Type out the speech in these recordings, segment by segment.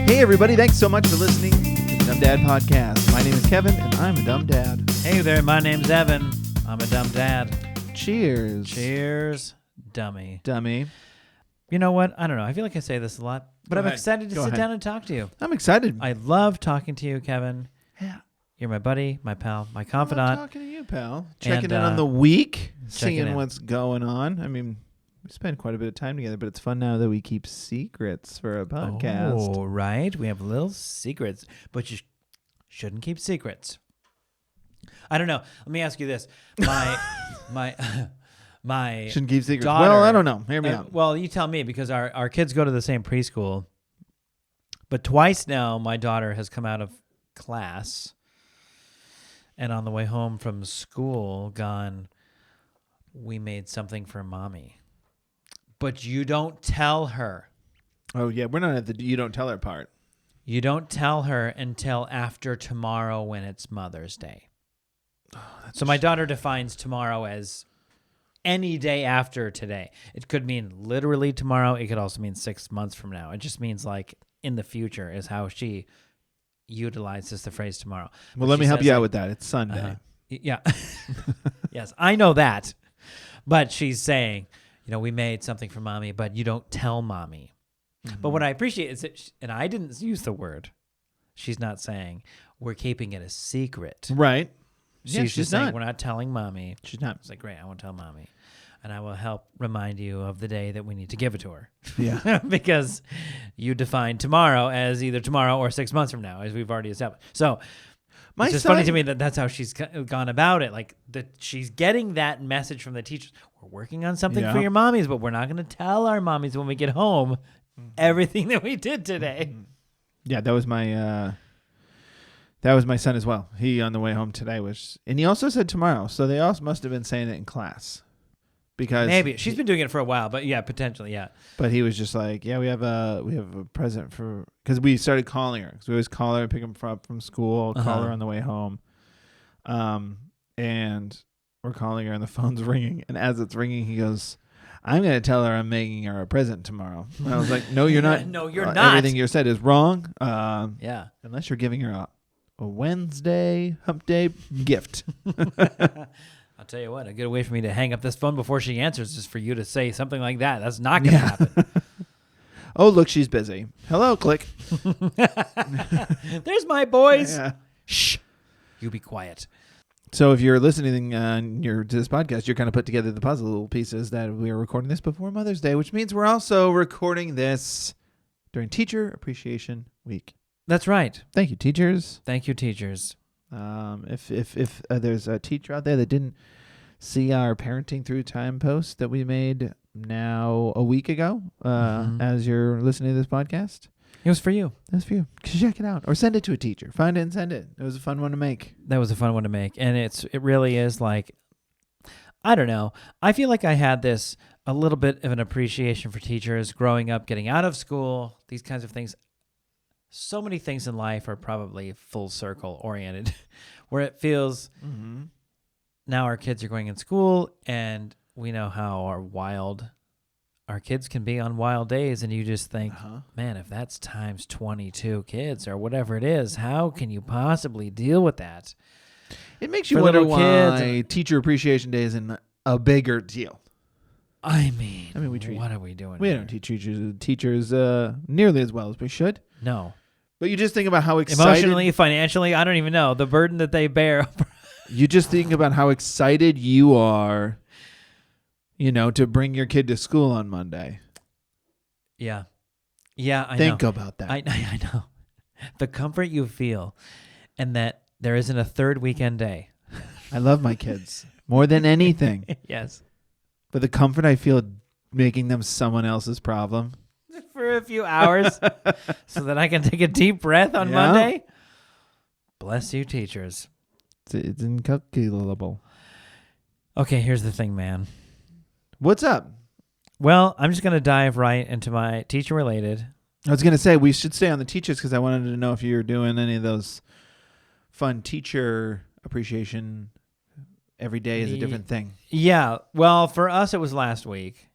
Hey, everybody. Thanks so much for listening to the Dumb Dad Podcast. My name is Kevin, and I'm a dumb dad. Hey there, my name's Evan. I'm a dumb dad. Cheers. Cheers, dummy. Dummy. You know what? I don't know. I feel like I say this a lot, but I'm excited to sit ahead. down and talk to you. I'm excited. I love talking to you, Kevin. Yeah. You're my buddy, my pal, my I'm confidant. talking to you, pal. Checking in And, on the week, checking seeing in. what's going on. I mean, we spend quite a bit of time together, but it's fun now that we keep secrets for a podcast. Oh, right. We have little secrets, but you shouldn't keep secrets. I don't know. Let me ask you this. My Shouldn't keep secrets. daughter, Well, I don't know. Hear me out. Well, you tell me, because our kids go to the same preschool, but twice now my daughter has come out of class and on the way home from school gone, we made something for mommy. But you don't tell her. Oh, yeah. We're not at the you don't tell her part. You don't tell her until after tomorrow when it's Mother's Day. So my daughter defines tomorrow as any day after today. It could mean literally tomorrow. It could also mean 6 months from now. It just means like in the future is how she utilizes the phrase tomorrow. Well, But let me she help says, you like, out with that. It's Sunday. Yeah. Yes, I know that. But she's saying, you know, we made something for mommy, but you don't tell mommy. Mm-hmm. But what I appreciate is that, and I didn't use the word, she's not saying we're keeping it a secret. Right. She's Yeah, just she's saying not. we're not telling mommy. She's not. It's like, great, I won't tell mommy. And I will help remind you of the day that we need to give it to her. Yeah. Because you define tomorrow as either tomorrow or 6 months from now, as we've already established. So My it's just son, funny to me that that's how she's gone about it. Like that she's getting that message from the teachers. We're working on something for Yeah. your mommies, but we're not going to tell our mommies when we get home everything that we did today. Yeah, that was my son as well. He on the way home today and he also said tomorrow. So they also must have been saying it in class, because Maybe she's been doing it for a while, but yeah, potentially, yeah. But he was just like, yeah, we have a present for, because we started calling her, because we always call her, pick him up from school, call her on the way home, and we're calling her and the phone's ringing, and as it's ringing, he goes, I'm going to tell her I'm making her a present tomorrow. And I was like, no, you're not. No, you're not. Everything you said is wrong. Yeah. Unless you're giving her a Wednesday hump day gift. I'll tell you what, a good way for me to hang up this phone before she answers is for you to say something like that. That's not going to happen. Oh, look, she's busy. Hello, click. There's my boys. Yeah. Shh. You be quiet. So if you're listening to this podcast, you're kind of put together the puzzle pieces that we are recording this before Mother's Day, which means we're also recording this during Teacher Appreciation Week. That's right. Thank you, teachers. Thank you, teachers. If there's a teacher out there that didn't see our Parenting Through Time post that we made now a week ago, as you're listening to this podcast, It was for you. that's for you. Check it out or send it to a teacher. Find it and send it. It was a fun one to make. That was a fun one to make. And it really is like, I don't know. I feel like I had a little bit of an appreciation for teachers growing up, getting out of school, these kinds of things. So many things in life are probably full circle oriented, where it feels now our kids are going in school and we know how wild our kids can be on wild days. And you just think, man, if that's times 22 kids or whatever it is, how can you possibly deal with that? It makes you For wonder little why kids. Teacher Appreciation Day isn't a bigger deal. I mean, what are we doing We here? don't teach teachers nearly as well as we should. No. But you just think about how excited... Emotionally, financially, I don't even know. The burden that they bear. You just think about how excited you are, to bring your kid to school on Monday. Yeah. Yeah, I know. Think about that. I know. The comfort you feel and that there isn't a third weekend day. I love my kids more than anything. Yes. But the comfort I feel making them someone else's problem. For a few hours so that I can take a deep breath on Yeah. Monday. Bless you, teachers. It's incalculable. Okay, here's the thing, man. What's up? Well, I'm just going to dive right into my teacher-related. I was going to say we should stay on the teachers because I wanted to know if you were doing any of those fun teacher appreciation. Every day is a different thing. Yeah. Well, for us, it was last week.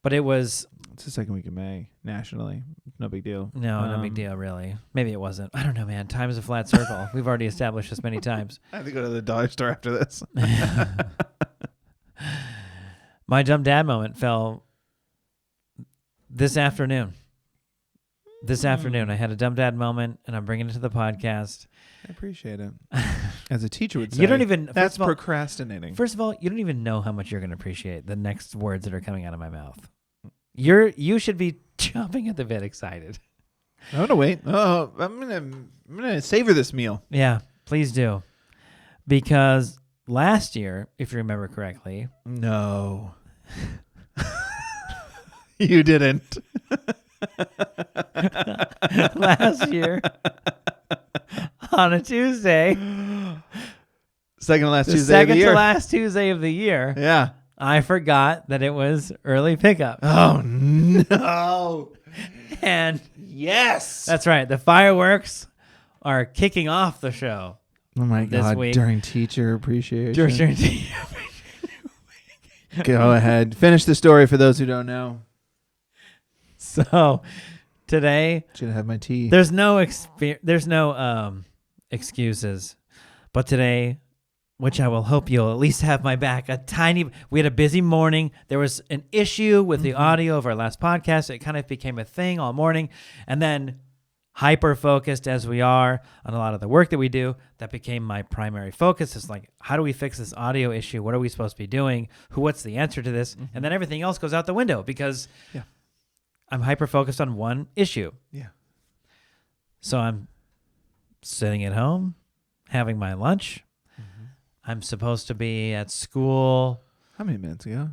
But it was It's the second week of May nationally. No big deal. no big deal, really. Maybe it wasn't. I don't know, man. Time is a flat circle. We've already established this many times. I have to go to the dollar store after this. My dumb dad moment fell this afternoon. This afternoon, I had a dumb dad moment, and I'm bringing it to the podcast. I appreciate it. As a teacher would say, You don't even. that's First of all, procrastinating. first of all, you don't even know how much you're going to appreciate the next words that are coming out of my mouth. You should be chomping at the bit, excited. I'm gonna wait. Oh, I'm gonna savor this meal. Yeah, please do, because last year, if you remember correctly, No, you didn't. last year on a Tuesday, Second to last the Tuesday of second the year. to last Tuesday of the year, Yeah. I forgot that it was early pickup. Oh no. And Yes. that's right. The fireworks are kicking off the show. Oh my this God. week. During teacher appreciation. Go ahead. Finish the story for those who don't know. So today, Should have my tea. there's no excuses, but today, which I will hope you'll at least have my back. We had a busy morning. There was an issue with the audio of our last podcast. It kind of became a thing all morning, and then hyper focused as we are on a lot of the work that we do, that became my primary focus. It's like, how do we fix this audio issue? What are we supposed to be doing? What's the answer to this? And then everything else goes out the window because I'm hyper focused on one issue. Yeah. So I'm sitting at home, having my lunch. I'm supposed to be at school. How many minutes ago?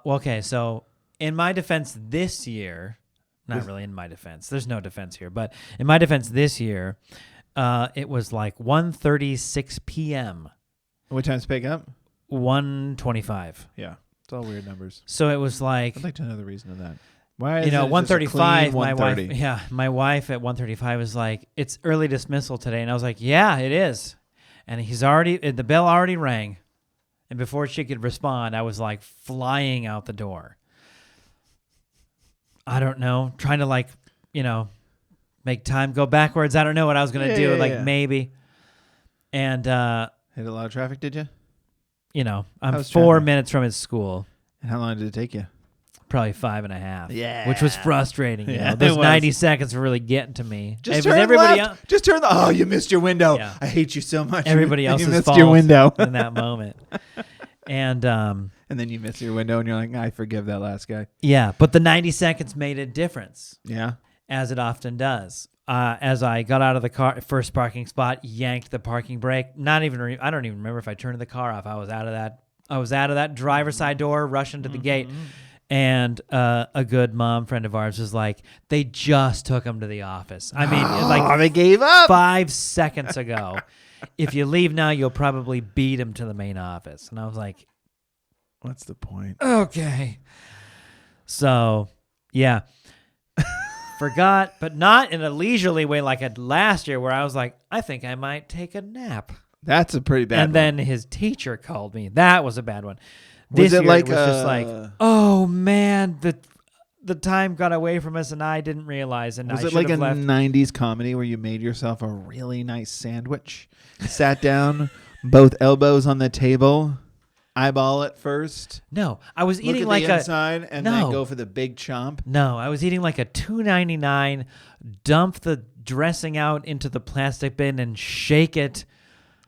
Okay, so in my defense this year, not really in my defense. There's no defense here, but in my defense this year, it was like 1:36 p.m. What time's pick up? 1:25. Yeah. It's all weird numbers. So it was like, I'd like to know the reason of that. Why? you know, 1:35. My wife, 1:30? my wife at 1:35 was like, "It's early dismissal today," and I was like, "Yeah, it is." And the bell already rang, and before she could respond, I was like flying out the door. I don't know, trying to make time go backwards. I don't know what I was gonna do. Maybe. And Hit a lot of traffic, did you? I'm How's 4 traffic? minutes from his school. And how long did it take you? Probably 5.5. Yeah. Which was frustrating. Yeah, Those it was. 90 seconds were really getting to me. Just It was turn everybody left. Just turn the. Oh, you missed your window. Yeah. I hate you so much. Everybody you else's missed fault your window. in that moment. And And then you miss your window, and you're like, I forgive that last guy. yeah, but the 90 seconds made a difference, Yeah. as it often does. As I got out of the car, first parking spot, yanked the parking brake. I don't even remember if I turned the car off. I was out of that driver's side door, rushing to the gate. And a good mom friend of ours was like, they just took him to the office. I mean, they gave up. 5 seconds ago. If you leave now, you'll probably beat him to the main office. And I was like, What's the point? okay. So, yeah. Forgot, but not in a leisurely way like last year where I was like, I think I might take a nap. That's a pretty bad And one. then his teacher called me. That was a bad one. Was This it year like it was just like, oh man, the time got away from us and I didn't realize. And Was I it like a should have left. 90s comedy where you made yourself a really nice sandwich, sat down, both elbows on the table, eyeball it first, No, I was look eating at like the inside, and No. then go for the big chomp? No, I was eating like a $2.99. Dump the dressing out into the plastic bin and shake it,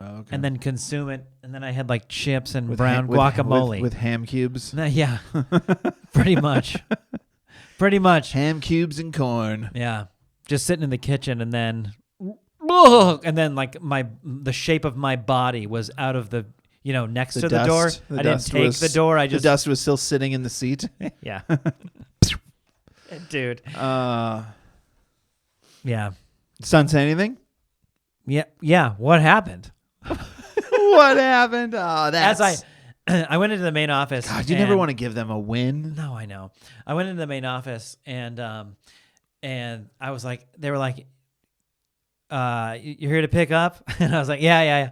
Oh, okay. and then consume it. And then I had like chips and With brown guacamole. with ham cubes. Yeah, pretty much. Pretty much. Ham cubes and corn. Yeah, just sitting in the kitchen, and then like the shape of my body was out of the next to the door. I didn't take the door. I just the dust was still sitting in the seat. yeah, dude. Uh, Yeah, son, say anything? yeah. What happened? What happened? Oh, that's. As I went into the main office. God, you never want to give them a win. No, I know. I went into the main office and I was like, they were like, "You're here to pick up," and I was like, "Yeah."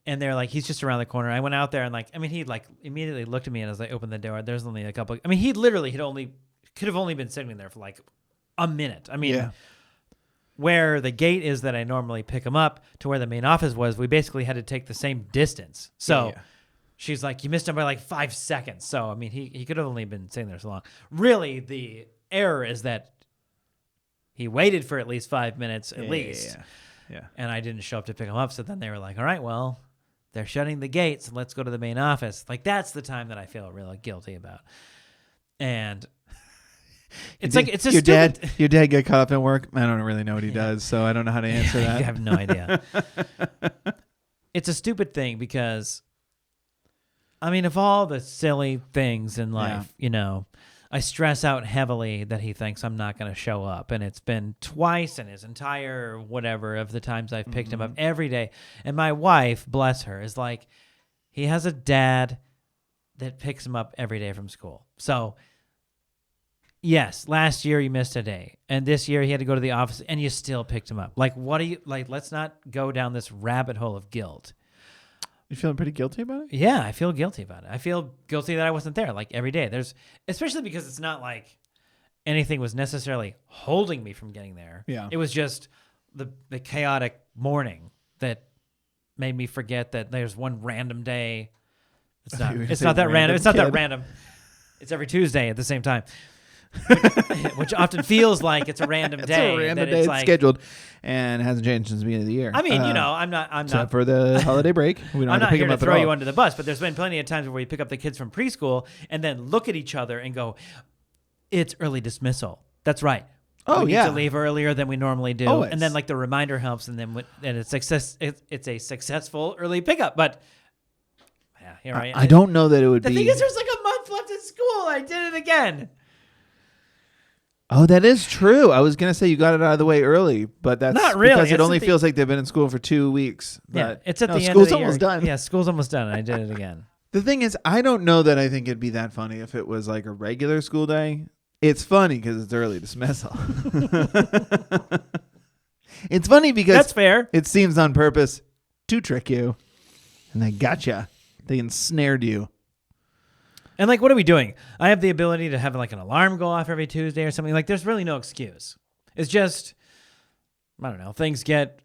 And they're like, he's just around the corner. I went out there and like, I mean, he like immediately looked at me, and as I opened the door, there's only a couple. I mean, he literally could have only been sitting there for like a minute. I mean, where the gate is that I normally pick him up to where the main office was, we basically had to take the same distance. So she's like, you missed him by like 5 seconds. So, I mean, he could have only been sitting there so long. Really, the error is that he waited for at least 5 minutes at least. Yeah. And I didn't show up to pick him up. So then they were like, all right, well, they're shutting the gates. Let's go to the main office. Like, that's the time that I feel really guilty about. And it's like, it's a stupid... Your dad get caught up in work? I don't really know what he does, so I don't know how to answer that. I have no idea. It's a stupid thing because, I mean, of all the silly things in life, you know, I stress out heavily that he thinks I'm not going to show up. And it's been twice in his entire whatever of the times I've picked him up every day. And my wife, bless her, is like, he has a dad that picks him up every day from school. So, yes, last year you missed a day. And this year he had to go to the office and you still picked him up. Like, what are you, like, let's not go down this rabbit hole of guilt. You feeling pretty guilty about it? Yeah, I feel guilty about it. I feel guilty that I wasn't there like every day. Especially because it's not like anything was necessarily holding me from getting there. Yeah. It was just the chaotic morning that made me forget that there's one random day. It's not that random. It's not that random. It's every Tuesday at the same time. Which often feels like it's a random day. It's a random day. It's like, scheduled and it hasn't changed since the beginning of the year. I mean, you know, I'm not except for the holiday break. We don't I'm have to not pick here them to up throw at you all. under the bus, but there's been plenty of times where you pick up the kids from preschool and then look at each other and go, "It's early dismissal." That's right. Oh, we need to leave earlier than we normally do, Always. and then like the reminder helps, and then it's a successful early pickup. But yeah, here I am. I don't know that it would be. be. The thing is, there's like a month left in school. I did it again. Oh, that is true. I was gonna say you got it out of the way early, but that's not really because it only feels like they've been in school for 2 weeks. Yeah, but it's at the end of the school's year. almost done. Yeah, school's almost done. I did it again. The thing is, I don't know that I think it'd be that funny if it was like a regular school day. It's funny because it's early dismissal. It's funny because that's fair. It seems on purpose to trick you, and they gotcha. They ensnared you. And like, what are we doing? I have the ability to have like an alarm go off every Tuesday or something. Like, there's really no excuse. It's just, I don't know, things get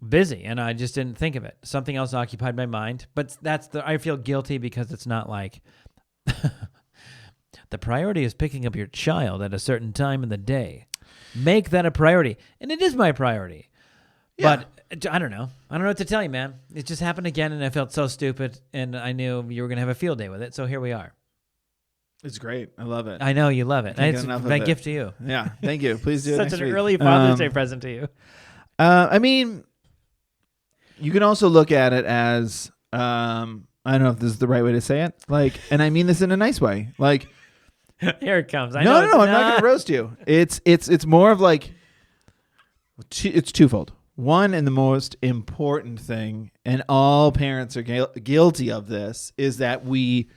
busy and I just didn't think of it. Something else occupied my mind. But I feel guilty because it's not like the priority is picking up your child at a certain time in the day. Make that a priority. And it is my priority. Yeah. But I don't know. I don't know what to tell you, man. It just happened again and I felt so stupid and I knew you were going to have a field day with it. So here we are. It's great. I love it. I know you love it. It's my gift to you. Yeah, thank you. Please do it Such next an week. early Father's Day present to you. I mean, you can also look at it as I don't know if this is the right way to say it. Like, and I mean this in a nice way. Like, here it comes. No, I'm not going to roast you. It's more of like it's twofold. One, and the most important thing, and all parents are guilty of this, is that we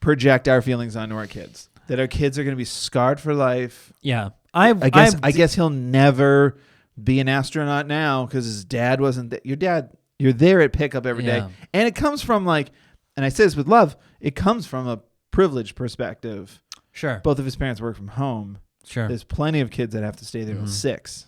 project our feelings onto our kids. That our kids are going to be scarred for life. Yeah, I guess he'll never be an astronaut now because his dad wasn't. You're there at pickup every day, and it comes from like, and I say this with love. It comes from a privileged perspective. Sure, both of his parents work from home. Sure, there's plenty of kids that have to stay there till 6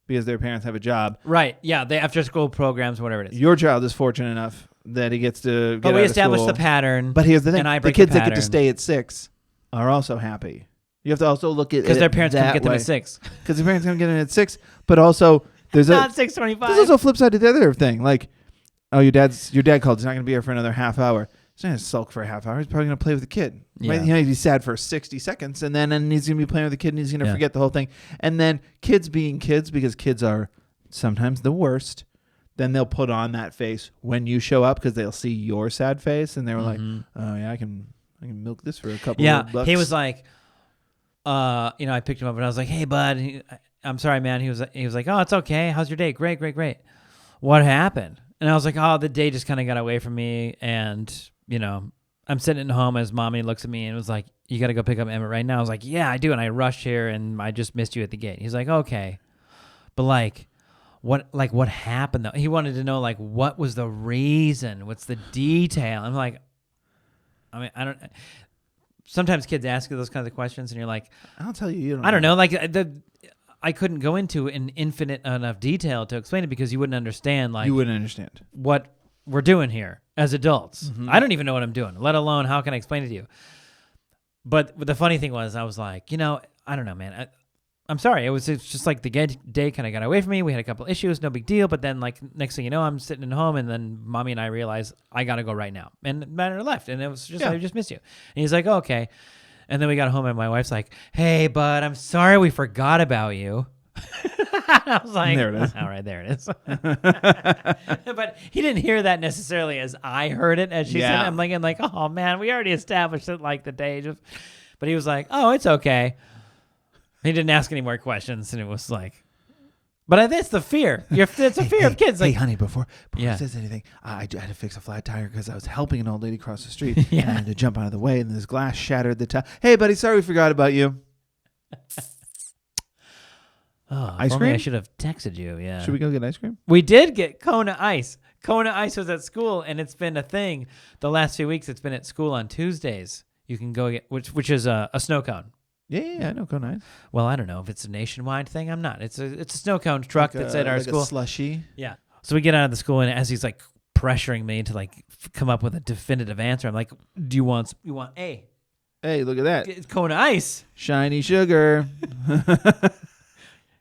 because their parents have a job. Right. Yeah, the after school programs, whatever it is. Your child is fortunate enough that he gets to get But we out of established school. the pattern. But here's the thing: and the kids that get to stay at 6 are also happy. You have to also look at because their parents can get them at 6. Because their parents can get them at 6, but also there's not 6:25. There's also a flip side to the other thing. Like, oh, your dad called. He's not going to be here for another half hour. He's not going to sulk for a half hour. He's probably going to play with the kid. Yeah. He might be sad for 60 seconds, and then he's going to be playing with the kid, and he's going to forget the whole thing. And then kids being kids, because kids are sometimes the worst, then they'll put on that face when you show up because they'll see your sad face, and they're like, oh, yeah, I can milk this for a couple of bucks. He was like, I picked him up, and I was like, hey, bud, I'm sorry, man. He was like, oh, it's okay. How's your day? Great. What happened? And I was like, oh, the day just kind of got away from me, and I'm sitting at home as mommy looks at me and was like, you got to go pick up Emmett right now. I was like, yeah, I do. And I rushed here and I just missed you at the gate. He's like, okay. But like, what happened though. He wanted to know like what was the reason, what's the detail. I'm like, I mean, I don't. Sometimes kids ask you those kinds of questions, and you're like, I'll tell you. You don't. I don't know. Like I couldn't go into an infinite enough detail to explain it because you wouldn't understand. Like you wouldn't understand what we're doing here as adults. Mm-hmm. I don't even know what I'm doing, let alone how can I explain it to you. But the funny thing was, I was like, I don't know, man. I'm sorry. It's just like the day kind of got away from me. We had a couple issues, no big deal. But then, like, next thing you know, I'm sitting at home, and then mommy and I realize I got to go right now. And Matter left, and it was just, I just missed you. And he's like, oh, okay. And then we got home, and my wife's like, hey, bud, I'm sorry we forgot about you. I was like, there it is. All right, there it is. But he didn't hear that necessarily as I heard it, as she said. I'm like, oh, man, we already established it like the day. But he was like, oh, it's okay. He didn't ask any more questions, and it was like, but that's the fear. It's a fear of kids. Like, hey, honey, before he says anything, I had to fix a flat tire because I was helping an old lady cross the street, and I had to jump out of the way, and this glass shattered the tire. Hey, buddy, sorry we forgot about you. Ice cream? I should have texted you. Yeah. Should we go get ice cream? We did get Kona Ice. Kona Ice was at school, and it's been a thing the last few weeks. It's been at school on Tuesdays. You can go get which is a snow cone. Yeah, I know Kona Ice. Well, I don't know if it's a nationwide thing. I'm not. It's a snow cone truck that's at our school. A slushy. Yeah. So we get out of the school, and as he's like pressuring me to like come up with a definitive answer, I'm like, "Do you want A? Hey, look at that. It's Kona Ice. Shiny sugar."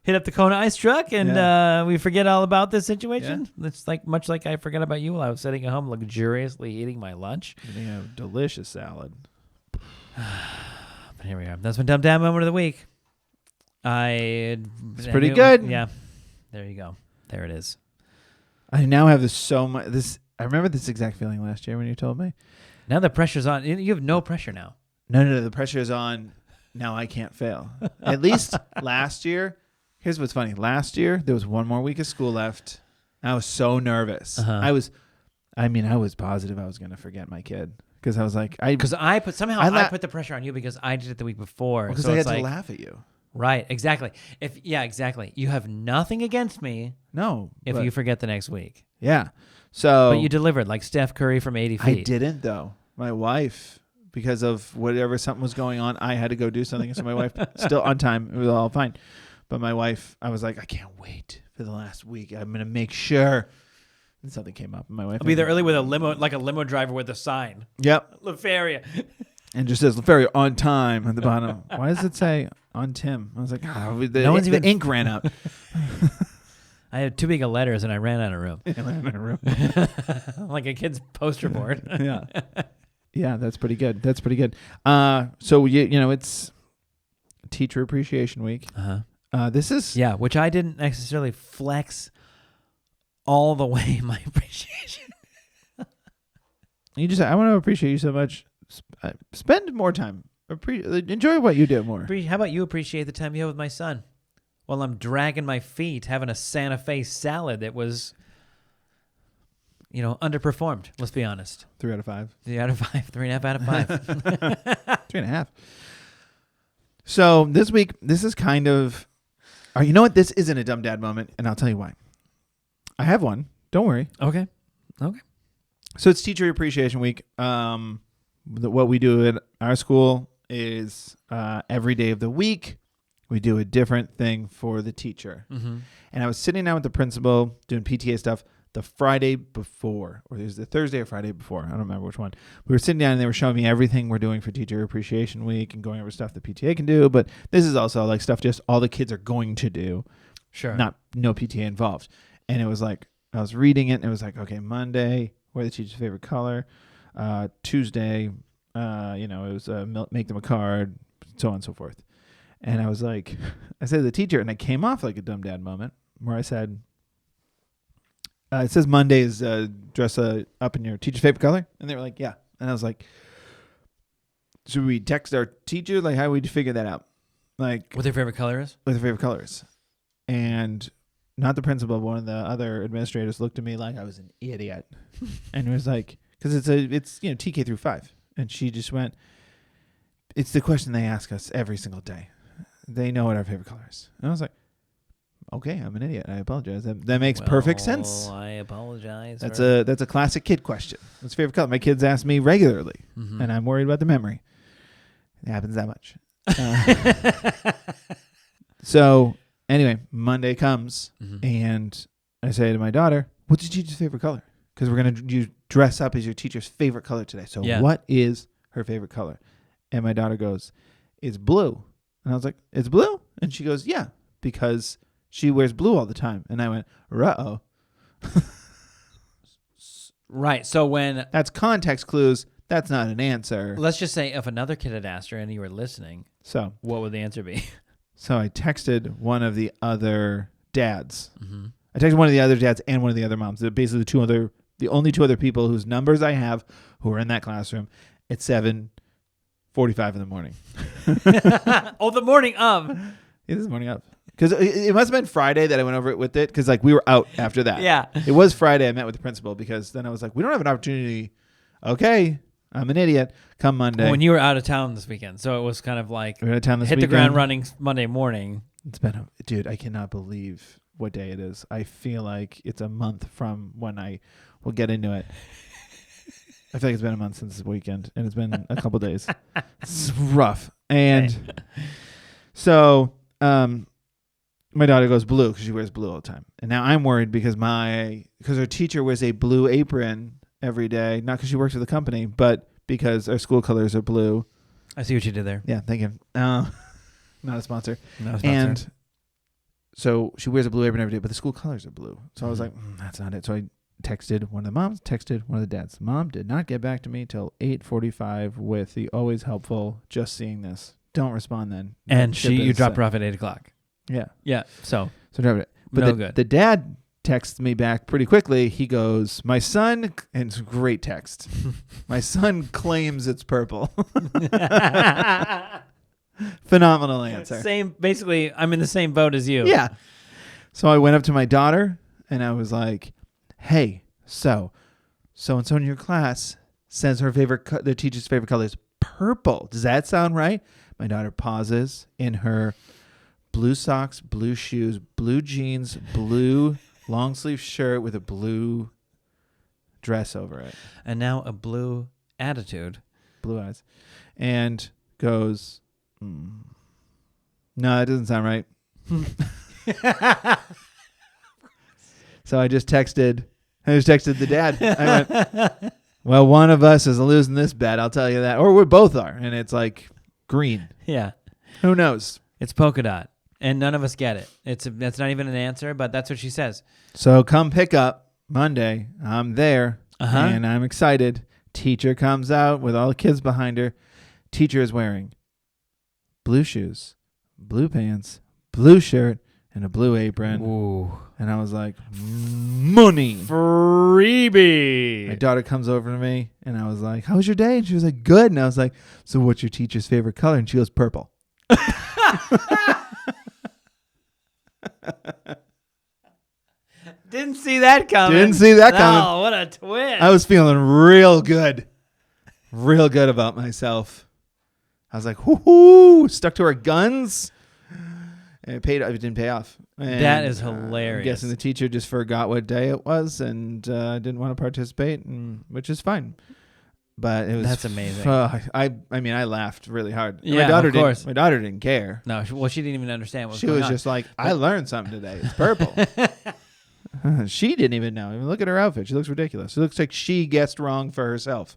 Hit up the Kona Ice truck, and we forget all about this situation. Yeah. It's like much like I forgot about you while I was sitting at home luxuriously eating my lunch. Eating a delicious salad. But here we are. That's my dumb dad moment of the week. It's pretty good. Yeah. There you go. There it is. I now have I remember this exact feeling last year when you told me. Now the pressure's on. You have no pressure now. No. The pressure is on. Now I can't fail. At least last year. Here's what's funny. Last year, there was one more week of school left. I was so nervous. Uh-huh. I was positive I was going to forget my kid. Because I was like, I put the pressure on you because I did it the week before. Because I had to laugh at you. Right, exactly. Exactly. You have nothing against me. No. If you forget the next week. Yeah. So. But you delivered like Steph Curry from 80 feet. I didn't though. My wife, because of something was going on, I had to go do something. So my wife, still on time, it was all fine. But my wife, I was like, I can't wait for the last week. I'm going to make sure. And something came up. And my wife. I'll be there early with a limo, like a limo driver with a sign. Yep. LaFeria. And just says LaFeria on time at the bottom. Why does it say on Tim? I was like, the ink ran out. I had too big of letters and I ran out of room. Like a kid's poster board. Yeah. Yeah, that's pretty good. So, it's Teacher Appreciation Week. Uh-huh. This is... Yeah, which I didn't necessarily flex all the way my appreciation. I want to appreciate you so much. Spend more time. Enjoy what you do more. How about you appreciate the time you have with my son while I'm dragging my feet having a Santa Fe salad that was, underperformed. Let's be honest. 3 out of 5. 3 out of 5. 3.5 out of 5. 3.5. So this week, this is kind of... you know what? This isn't a dumb dad moment, and I'll tell you why. I have one. Don't worry. Okay. So it's Teacher Appreciation Week. What we do at our school is every day of the week, we do a different thing for the teacher. Mm-hmm. And I was sitting down with the principal doing PTA stuff the Friday before, or it was the Thursday or Friday before. I don't remember which one. We were sitting down and they were showing me everything we're doing for Teacher Appreciation Week and going over stuff the PTA can do. But this is also like stuff just all the kids are going to do. Sure. No PTA involved. And it was like, I was reading it and it was like, okay, Monday, what are the teacher's favorite color? Tuesday, it was make them a card, so on and so forth. And I was like, I said to the teacher, and I came off like a dumb dad moment where I said, it says Monday is dress up in your teacher's favorite color. And they were like, yeah. And I was like, should we text our teacher? Like, how would you figure that out? Like, what their favorite color is? What their favorite color is. And not the principal, but one of the other administrators looked at me like I was an idiot. And it was like, because it's TK through 5. And she just went, it's the question they ask us every single day. They know what our favorite color is. And I was like, okay, I'm an idiot. I apologize. That makes perfect sense. I apologize. That's a classic kid question. What's your favorite color? My kids ask me regularly, and I'm worried about the memory. It happens that much. So anyway, Monday comes, and I say to my daughter, "What's your teacher's favorite color?" Because we're gonna dress up as your teacher's favorite color today. So what is her favorite color? And my daughter goes, "It's blue." And I was like, "It's blue?" And she goes, "Yeah, because she wears blue all the time." And I went, "Uh-oh." Right. So when That's context clues. That's not an answer. let's just say if another kid had asked her and you were listening, So what would the answer be? I texted one of the other dads. I texted one of the other dads and one of the other moms. They're basically the only two other people whose numbers I have who are in that classroom at 7:45 in the morning. Oh, the morning of. Yeah, this morning up. Because it must have been Friday that I went over it with it, because like we were out after that. Yeah. It was Friday I met with the principal, because then I was like, we don't have an opportunity. Okay, I'm an idiot. Come Monday. When you were out of town this weekend. So it was kind of like We're out of town this hit weekend. the ground running Monday morning. It's been, dude, I cannot believe what day it is. I feel like it's a month from when we'll get into it. I feel like it's been a month since this weekend, and it's been a couple days. It's rough. And so my daughter goes blue because she wears blue all the time. And now I'm worried because her teacher wears a blue apron every day, not because she works for the company, but because our school colors are blue. I see what you did there. Yeah, thank you. Not a sponsor. Not a sponsor. And so she wears a blue apron every day, but the school colors are blue. So I was like, that's not it. So I texted one of the moms, texted one of the dads. Mom did not get back to me till 8:45 with the always helpful, just seeing this. Don't respond then. And you dropped her off at 8 o'clock. Yeah. Yeah. So dropped it. But good. The dad texts me back pretty quickly. He goes, my son, and it's a great text. My son claims it's purple. Phenomenal answer. Basically, I'm in the same boat as you. Yeah. So I went up to my daughter and I was like, hey, so-and-so in your class says her the teacher's favorite color is purple. Does that sound right? My daughter pauses in her blue socks, blue shoes, blue jeans, blue long sleeve shirt with a blue dress over it. And now a blue attitude. Blue eyes. And goes, no, that doesn't sound right. So I just texted the dad. I went, well, one of us is losing this bet, I'll tell you that. Or we both are. And it's like green. Yeah. Who knows? It's polka dot. And none of us get it. That's not even an answer, but that's what she says. So come pick up Monday. I'm there. And I'm excited. Teacher comes out with all the kids behind her. Teacher is wearing blue shoes, blue pants, blue shirt, and a blue apron. Ooh. And I was like, money. Freebie. My daughter comes over to me, and I was like, how was your day? And she was like, good. And I was like, so what's your teacher's favorite color? And she goes, purple. Didn't see that coming. Oh, what a twist. I was feeling real good about myself. I was like, whoo-hoo, stuck to our guns. And it didn't pay off. And that is hilarious. I'm guessing the teacher just forgot what day it was and didn't want to participate, which is fine. But it was that's amazing. I mean, I laughed really hard. Yeah, of course. My daughter didn't care. No, she didn't even understand what was she going was on. just like, I learned something today. It's purple. She didn't even know. I mean, look at her outfit. She looks ridiculous. She looks like she guessed wrong for herself.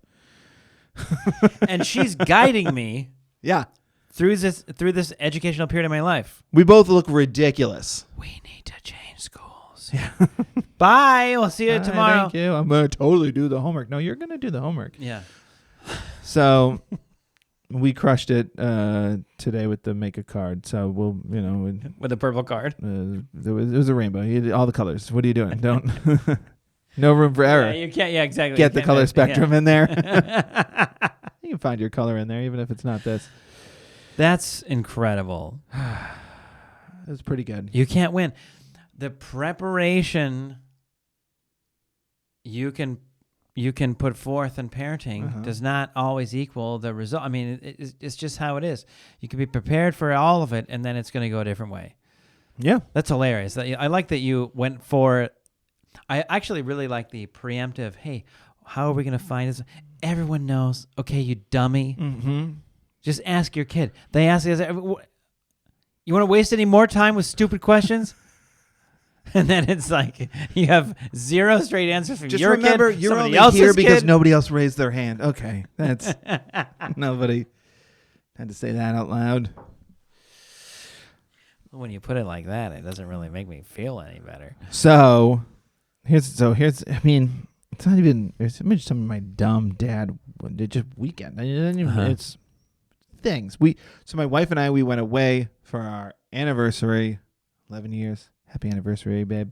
And she's guiding me. Yeah. Through this educational period of my life. We both look ridiculous. We need to change schools. Yeah. Bye. We'll see you tomorrow. Thank you. I'm going to totally do the homework. No, you're going to do the homework. Yeah. So we crushed it today with the make a card. So we'll, with a purple card. It was a rainbow. You did all the colors. What are you doing? Don't. No room for error. Yeah, you can't. Yeah, exactly. Get the color spectrum in there. You can find your color in there, even if it's not this. That's incredible. It was pretty good. You can't win. The preparation you can put forth in parenting does not always equal the result. I mean, it's just how it is. You can be prepared for all of it, and then it's going to go a different way. Yeah. That's hilarious. I like that you went for. I actually really like the preemptive. Hey, how are we going to find this? Everyone knows. Okay, you dummy. Mm-hmm. Just ask your kid. They ask us, you want to waste any more time with stupid questions? And then it's like you have 0 straight answers from Just your remember, kid. you're somebody only else's here because kid. nobody else raised their hand. Okay, that's nobody had to say that out loud. When you put it like that, it doesn't really make me feel any better. So here's. I mean, it's not even. It's some of my dumb dad did just weekend. It's things. So my wife and I, we went away for our anniversary, 11 years. Happy anniversary, babe.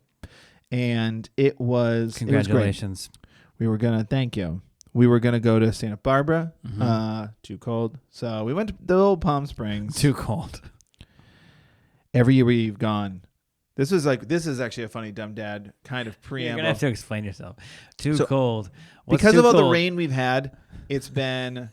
And it was Congratulations. It was great. We were gonna thank you. We were gonna go to Santa Barbara. Mm-hmm. Too cold. So we went to the old Palm Springs. Too cold. Every year we've gone. This is actually a funny dumb dad kind of You're preamble. gonna have to explain yourself. Too So, cold. What's because too of all cold? the rain we've had, it's been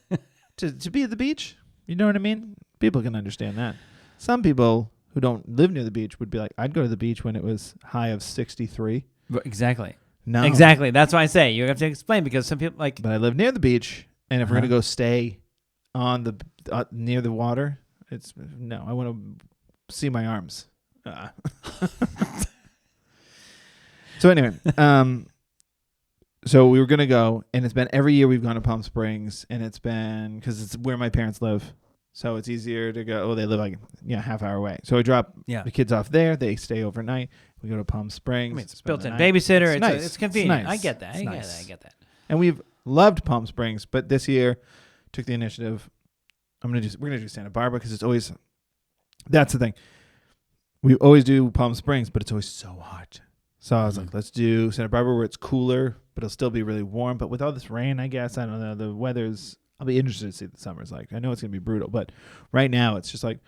to be at the beach. You know what I mean? People can understand that. Some people who don't live near the beach would be like, I'd go to the beach when it was high of 63. Exactly. No. Exactly. That's why I say you have to explain because some people like. But I live near the beach, and if we're gonna go stay on the near the water, I want to see my arms. So anyway, so we were gonna go, and it's been every year we've gone to Palm Springs, and it's been because it's where my parents live, so it's easier to go. Oh, they live like half hour away, so I drop the kids off there. They stay overnight. We go to Palm Springs. I mean, it's built-in babysitter. It's nice. It's convenient. It's nice. I get that. It's I get that. And we've loved Palm Springs, but this year took the initiative. We're gonna do Santa Barbara because it's always. That's the thing. We always do Palm Springs, but it's always so hot. So I was like, let's do Santa Barbara where it's cooler, but it'll still be really warm. But with all this rain, I guess, I don't know, the weather's, I'll be interested to see what the summer's like. I know it's going to be brutal, but right now it's just like,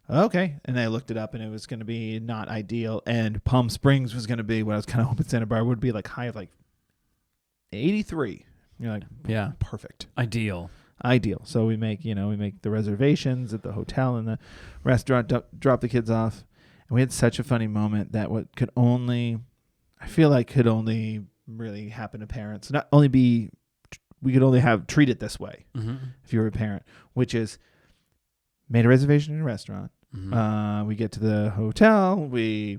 okay. And I looked it up and it was going to be not ideal. And Palm Springs was going to be what I was kind of hoping Santa Barbara would be like high of like 83. You're like, yeah, perfect. Ideal. So we make the reservations at the hotel and the restaurant, drop the kids off. And we had such a funny moment that could only really happen to parents. We could only treat it this way if you were a parent, which is made a reservation in a restaurant. We get to the hotel, we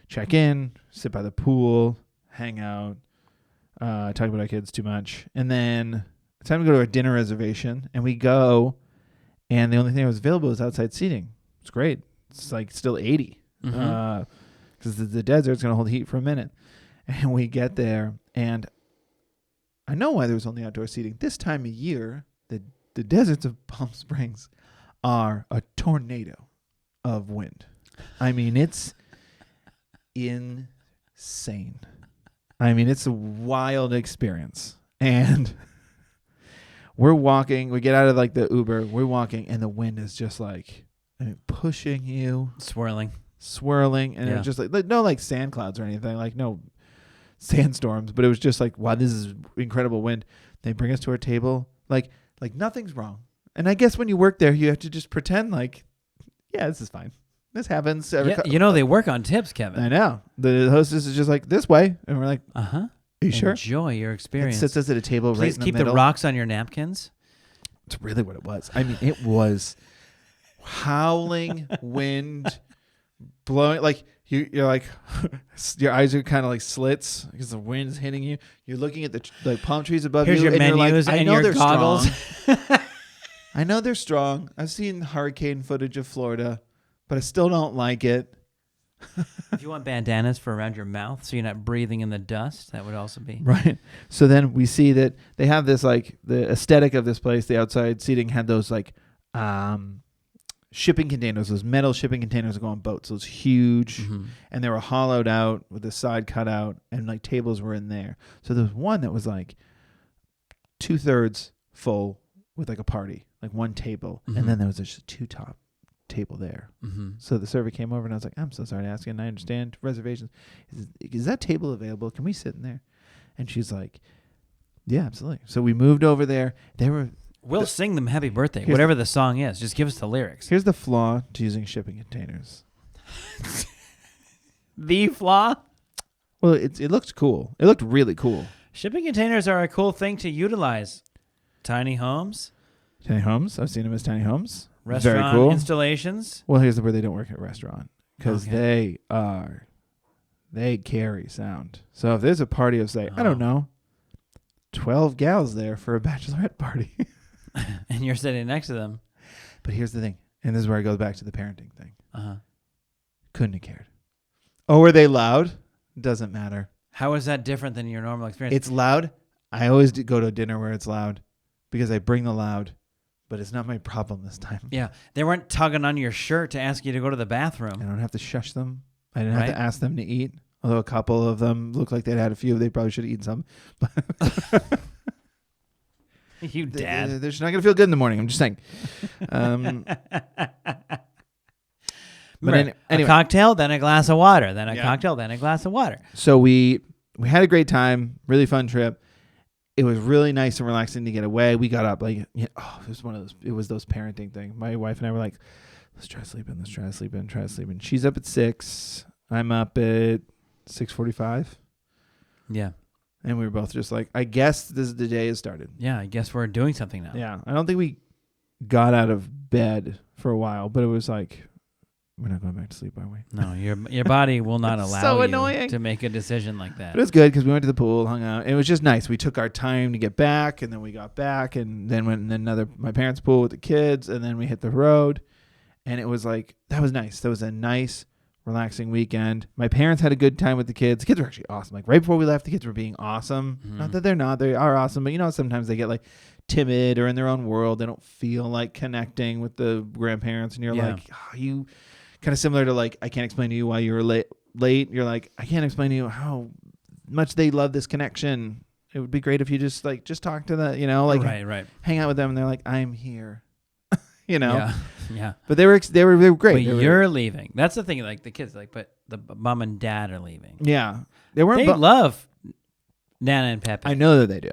check in, sit by the pool, hang out, talk about our kids too much. And then it's time to go to our dinner reservation, and we go, and the only thing that was available was outside seating. It's great. It's like still 80. Because the desert's going to hold heat for a minute. And we get there, and I know why there was only outdoor seating. This time of year, the deserts of Palm Springs are a tornado of wind. I mean, it's insane. I mean, it's a wild experience. And we're walking. We get out of like the Uber. We're walking, and the wind is just like pushing you. Swirling, and it was just like no like sand clouds or anything, like no sandstorms, but it was just like, wow, this is incredible wind. They bring us to our table, like nothing's wrong. And I guess when you work there, you have to just pretend like, yeah, this is fine. This happens. They work on tips, Kevin. I know. The hostess is just like, this way, and we're like, are you sure? Enjoy your experience. It sits us at a table. Please right in the keep middle. the rocks on your napkins. It's really what it was. I mean, it was howling wind. Blowing, like you're like your eyes are kind of like slits because the wind is hitting you. You're looking at the palm trees above Here's you. your and menus you're like, and your goggles. I know they're strong. I've seen hurricane footage of Florida, but I still don't like it. If you want bandanas for around your mouth so you're not breathing in the dust, that would also be right. So then we see that they have this like the aesthetic of this place. The outside seating had those like shipping containers, those metal shipping containers that go on boats, those huge, and they were hollowed out with the side cut out, and like tables were in there. So there was one that was like 2/3 full with like a party, like one table, and then there was just a two-top table there. So the server came over, and I was like, I'm so sorry to ask you, and I understand reservations. Is that table available? Can we sit in there? And she's like, yeah, absolutely. So we moved over there. We'll sing them happy birthday, whatever the song is. Just give us the lyrics. Here's the flaw to using shipping containers. The flaw? Well, it looked cool. It looked really cool. Shipping containers are a cool thing to utilize. Tiny homes. Tiny homes. I've seen them as tiny homes. Restaurant Very cool. installations. Well, here's where they don't work at a restaurant because Okay. they carry sound. So if there's a party of, say, I don't know, 12 gals there for a bachelorette party. And you're sitting next to them. But here's the thing. And this is where it goes back to the parenting thing. Uh-huh. Couldn't have cared. Oh, were they loud? Doesn't matter. How is that different than your normal experience? It's loud. I always go to a dinner where it's loud because I bring the loud, but it's not my problem this time. Yeah. They weren't tugging on your shirt to ask you to go to the bathroom. I don't have to shush them. I didn't have to ask them to eat. Although a couple of them looked like they'd had a few. They probably should have eaten some. You dad. They're just not going to feel good in the morning. I'm just saying. But Remember, anyway. a cocktail, then a glass of water, then a Yeah. cocktail, then a glass of water. So we had a great time. Really fun trip. It was really nice and relaxing to get away. We got up it was one of those. It was those parenting things. My wife and I were like, let's try sleeping. Let's try sleeping. Try sleeping. She's up at 6. I'm up at 6:45. Yeah. And we were both just like, I guess the day has started. Yeah, I guess we're doing something now. Yeah. I don't think we got out of bed for a while, but it was like, we're not going back to sleep, are we? No, your body will not It's allow so you annoying. to make a decision like that. But it was good because we went to the pool, hung out. It was just nice. We took our time to get back, and then we got back, and then went in my parents' pool with the kids, and then we hit the road. And it was like, that was nice. That was a nice, relaxing weekend. My parents had a good time with the kids. The kids were actually awesome. Like right before we left, the kids were being awesome. Mhm. Not that they're not. They are awesome. But sometimes they get like timid or in their own world. They don't feel like connecting with the grandparents. And you're Yeah. like, you kind of similar to like, I can't explain to you why you were late. You're like, I can't explain to you how much they love this connection. It would be great if you just talk to them, right. hang out with them. And they're like, I'm here, Yeah. But they were great. But you're leaving. That's the thing. Like the kids, but the mom and dad are leaving. Yeah. They weren't. They love Nana and Pepe. I know that they do.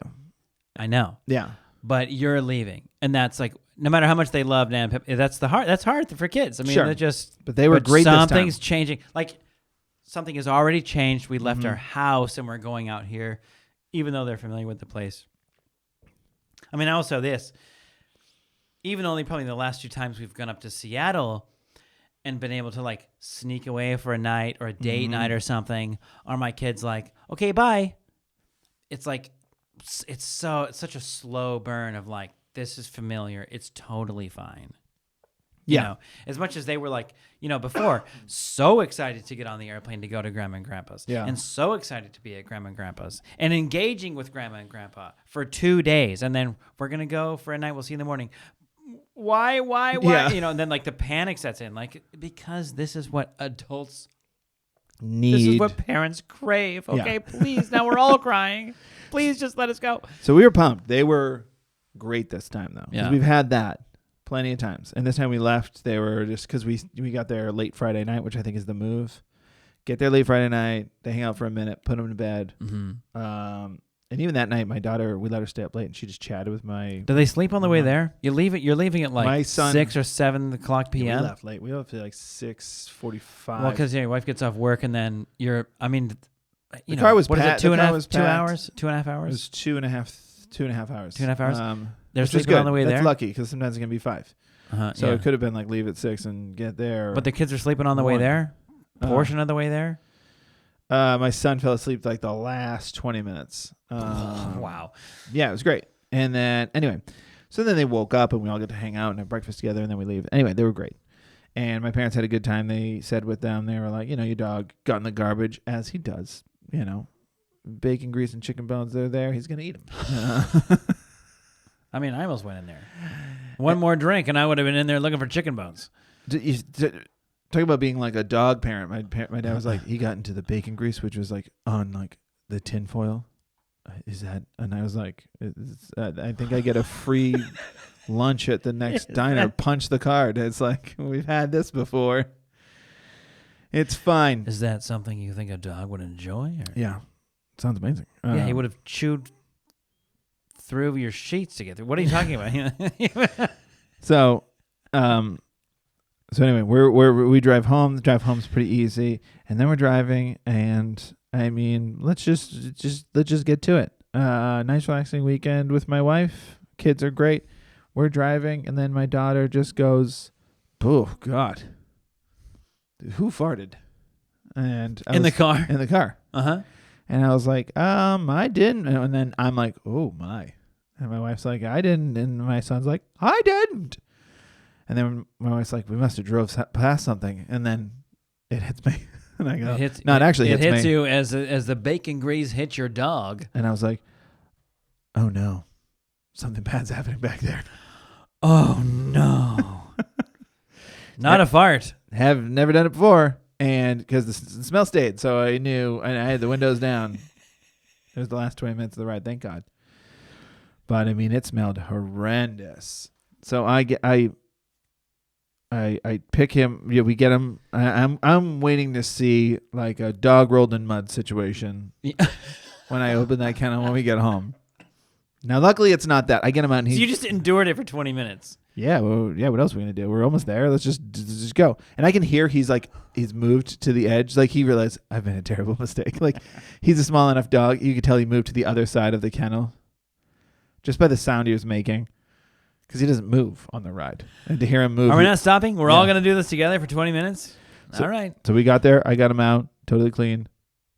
I know. Yeah. But you're leaving, and that's like no matter how much they love Nana and Pepe, that's hard for kids. I mean, Sure. they're just. But they were great this time. Something's changing. Like something has already changed. We left Mhm. our house and we're going out here, even though they're familiar with the place. I mean, also this. Even only probably the last 2 times we've gone up to Seattle and been able to like sneak away for a night or a date Mhm. night or something, are my kids like, okay, bye. It's like, it's such a slow burn of like, this is familiar. It's totally fine. Yeah. As much as they were like, before, so excited to get on the airplane to go to Grandma and Grandpa's. Yeah. And so excited to be at Grandma and Grandpa's and engaging with Grandma and Grandpa for 2 days. And then we're going to go for a night. We'll see you in the morning. Why? Yeah. And then like the panic sets in, like, because this is what adults Need. This is what parents crave. Okay, Yeah. please. Now we're all crying. Please just let us go. So we were pumped. They were great this time though. 'Cause Yeah. we've had that plenty of times. And this time we left, they were just because we got there late Friday night, which I think is the move. Get there late Friday night. They hang out for a minute, put them to bed. Mm-hmm. And even that night, my daughter, we let her stay up late, and she just chatted with my. Do they sleep on the way there? You're leaving at like My son- 6 or 7 o'clock p.m. We left late. We left at like 6:45. Well, because your wife gets off work and then the car was what is it? packed. 2 and The a car half, was 2 packed. hours, 2.5 It hours. was 2.5 hours. 2.5 hours? They're Which was sleeping on good. the way That's there? lucky because sometimes it can be 5. So yeah. it could have been like leave at 6 and get there. But the kids are sleeping on the way 1. there. Portion of the way there. My son fell asleep like the last 20 minutes. Wow. Yeah, it was great. And then anyway, so then they woke up and we all get to hang out and have breakfast together and then we leave. Anyway, they were great. And my parents had a good time. They said with them, they were like, your dog got in the garbage as he does, bacon grease and chicken bones. They're there. He's going to eat them. I mean, I almost went in there. One more drink and I would have been in there looking for chicken bones. Talk about being like a dog parent. My dad was like, he got into the bacon grease, which was like on like the tin foil. Is that? And I was like, I think I get a free lunch at the next diner. Punch the card. It's like, we've had this before. It's fine. Is that something you think a dog would enjoy? Or? Yeah. Sounds amazing. Yeah, he would have chewed through your sheets to get through. What are you talking about? So anyway, we drive home. The drive home's pretty easy, and then we're driving, and I mean, let's just get to it. Nice relaxing weekend with my wife. Kids are great. We're driving, and then my daughter just goes, "Oh God, who farted?" And In the car. In the car. Uh-huh. And I was like, I didn't. And then I'm like, oh my. And my wife's like, I didn't. And my son's like, I didn't. And then my wife's like, we must have drove past something. And then it hits me. And I go, it hits you as the bacon grease hits your dog. And I was like, oh no, something bad's happening back there. Oh no. Not a fart. Have never done it before. And because the smell stayed, so I knew, and I had the windows down. It was the last 20 minutes of the ride, thank God. But I mean, it smelled horrendous. So I pick him. Yeah, we get him. I'm waiting to see like a dog rolled in mud situation when I open that kennel when we get home. Now, luckily, it's not that. I get him out, and so you just endured it for 20 minutes. Yeah, well, yeah. What else are we gonna do? We're almost there. Let's just go. And I can hear he's moved to the edge. Like he realized I've made a terrible mistake. Like he's a small enough dog. You could tell he moved to the other side of the kennel, just by the sound he was making, because he doesn't move on the ride. And to hear him move. Are we not stopping? We're all gonna do this together for 20 minutes. So, all right. So we got there. I got him out, totally clean.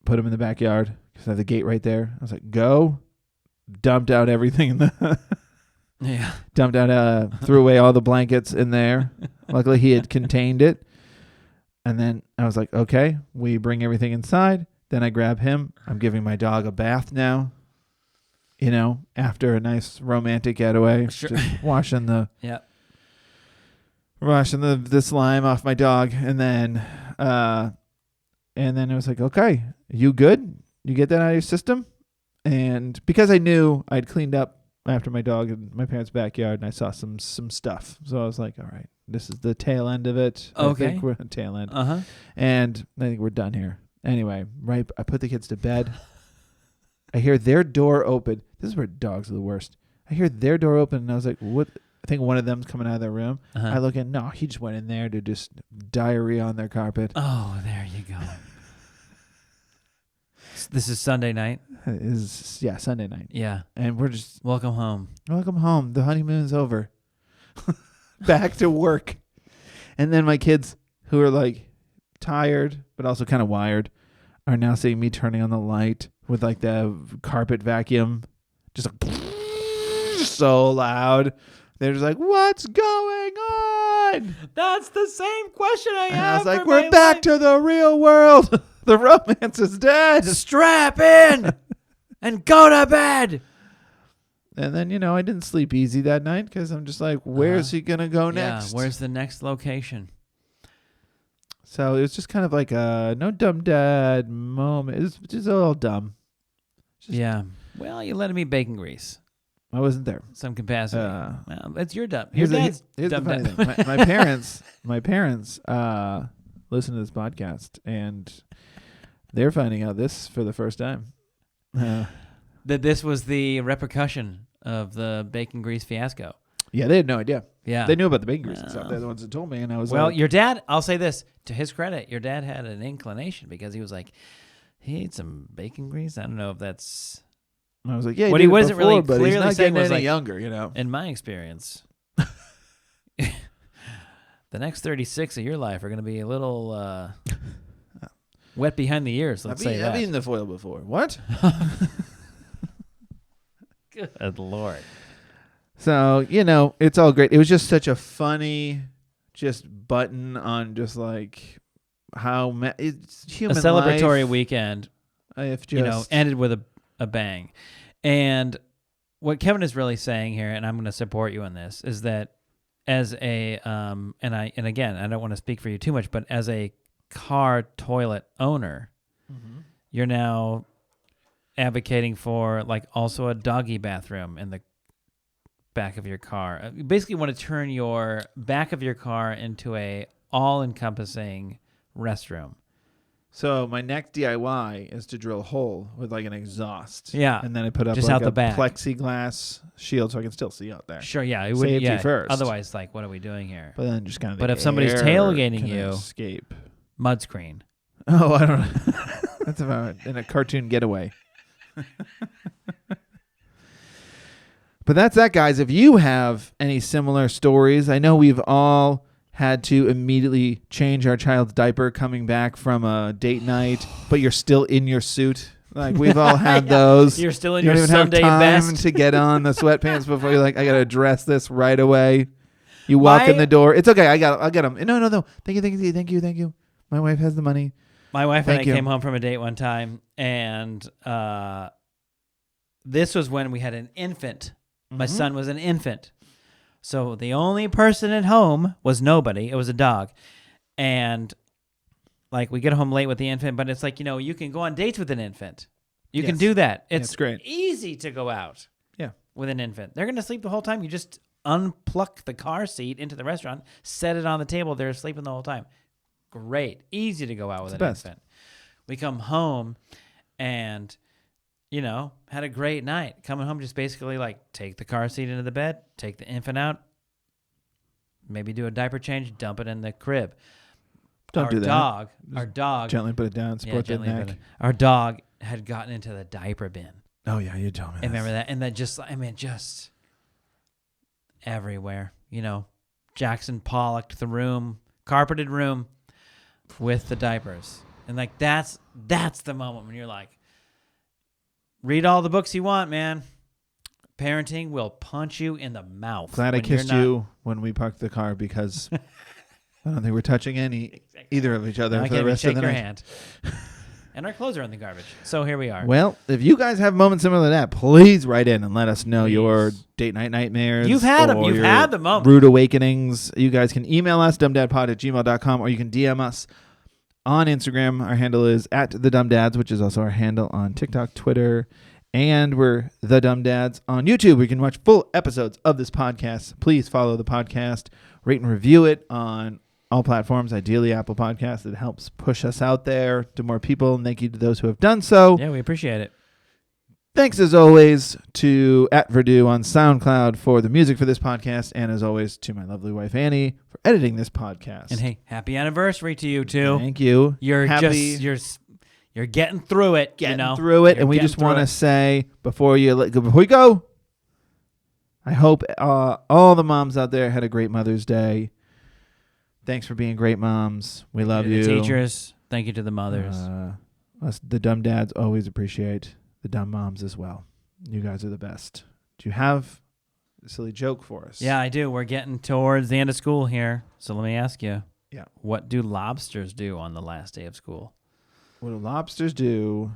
Put him in the backyard because I have the gate right there. I was like, go. Dumped out everything in the. Yeah. Dumped out, threw away all the blankets in there. Luckily, he had contained it. And then I was like, okay, we bring everything inside. Then I grab him. I'm giving my dog a bath now. You know, after a nice romantic getaway. Sure. Just washing the slime off my dog. And then I was like, okay, you good? You get that out of your system? And because I knew I'd cleaned up after my dog in my parents' backyard, and I saw some stuff. So I was like, all right, this is the tail end of it. Okay. I think we're tail end. Uh-huh. And I think we're done here. Anyway, right, I put the kids to bed. I hear their door open. This is where dogs are the worst. I hear their door open, and I was like, what? I think one of them's coming out of their room. Uh-huh. I look in. No, he just went in there to just diarrhea on their carpet. Oh, there you go. This is Sunday night. Sunday night. Yeah. And we're just welcome home. Welcome home. The honeymoon's over. Back to work. And then my kids, who are like tired but also kind of wired, are now seeing me turning on the light with like the carpet vacuum, just like so loud. They're just like, "What's going on?" That's the same question I have. And I was like, "We're back to the real world. The romance is dead. Strap in and go to bed." And then, I didn't sleep easy that night because I'm just like, where's he going to go next? Yeah, where's the next location? So it was just kind of like a no dumb dad moment. It was just a little dumb. Yeah. Well, you let him eat bacon grease. I wasn't there. Some capacity. Well, it's your dumb. Here's the funny thing. My parents listen to this podcast, and they're finding out this for the first time. That this was the repercussion of the bacon grease fiasco. Yeah, they had no idea. Yeah. They knew about the bacon grease and stuff. They're the ones that told me, and I was like... your dad, I'll say this, to his credit, your dad had an inclination because he was like, he ate some bacon grease. I don't know if that's... I was like, yeah, what he wasn't before, really but clearly he's not saying getting was any like, younger, in my experience, the next 36 of your life are going to be a little wet behind the ears, let's say that. I've eaten the foil before. What? Good Lord. So, it's all great. It was just such a funny button on just like how it's human life. A celebratory weekend, if just, ended with a bang. And what Kevin is really saying here, and I'm going to support you on this, is that as a, and again, I don't want to speak for you too much, but as a car toilet owner, you're now advocating for like also a doggy bathroom in the back of your car. You basically want to turn your back of your car into a all-encompassing restroom So my next DIY is to drill a hole with like an exhaust. Yeah. And then I put up Just like out a the back. plexiglass shield so I can still see out there. Sure, yeah. It wouldn't, Safety first. Otherwise, like, what are we doing here? But then just kind of But if somebody's tailgating you, escape. mud screen. Oh, I don't know. That's about in a cartoon getaway. But that's that, guys. If you have any similar stories, I know we've all had to immediately change our child's diaper coming back from a date night, but you're still in your suit. Like, we've all had those. You're still in you your don't even Sunday have time best. to get on the sweatpants before you're like, I got to address this right away. You walk in the door. It's okay. I'll get them. No. Thank you. My wife has the money. My wife and I came home from a date one time, and this was when we had an infant. My son was an infant. So the only person at home was nobody. It was a dog. And like we get home late with the infant, but it's like, you can go on dates with an infant. You can do that. It's great. Easy to go out with an infant. They're going to sleep the whole time. You just unpluck the car seat into the restaurant, set it on the table. They're sleeping the whole time. Great. Easy to go out with an infant. We come home and, had a great night. Coming home, just basically like take the car seat into the bed, take the infant out, maybe do a diaper change, dump it in the crib. Don't do that. Our dog. Gently put it down, support the neck. Our dog had gotten into the diaper bin. Oh, yeah, you told me that. Remember that? And that just everywhere. Jackson Pollocked the room, carpeted room with the diapers. And like that's the moment when you're like, read all the books you want, man. Parenting will punch you in the mouth. Glad I kissed you when we parked the car because I don't think we're touching either of each other for the rest of the night. I can't even shake your hand. And our clothes are in the garbage. So here we are. Well, if you guys have moments similar to that, please write in and let us know your date night nightmares. You've had them. You've had the moment. Rude awakenings. You guys can email us, dumbdadpod@gmail.com, or you can DM us on Instagram. Our handle is @thedumdads, which is also our handle on TikTok, Twitter, and we're The Dumb Dads on YouTube. We can watch full episodes of this podcast. Please follow the podcast, rate and review it on all platforms, ideally Apple Podcasts. It helps push us out there to more people. And thank you to those who have done so. Yeah, we appreciate it. Thanks, as always, to @Verdue on SoundCloud for the music for this podcast. And as always, to my lovely wife, Annie, for editing this podcast. And hey, happy anniversary to you, too. Thank you. You're getting through it. Through it. And we just want to say, before you go, I hope all the moms out there had a great Mother's Day. Thanks for being great moms. We love you. The teachers. Thank you to the mothers. Us, the dumb dads, always appreciate the dumb moms as well. You guys are the best. Do you have a silly joke for us? Yeah, I do. We're getting towards the end of school here. So let me ask you. Yeah. What do lobsters do on the last day of school? What do lobsters do?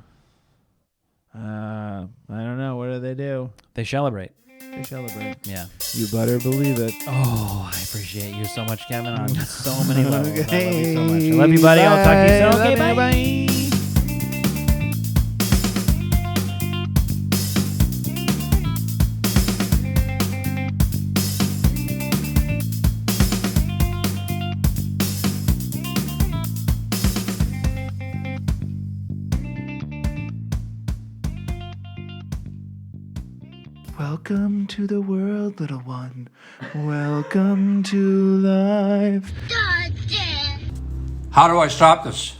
I don't know. What do? They celebrate. They celebrate. Yeah. You better believe it. Oh, I appreciate you so much, Kevin, on so many levels. Okay. I love you so much. I love you, buddy. I'll talk to you soon. Okay, bye. Bye. Welcome to the world, little one. Welcome to life. How do I stop this?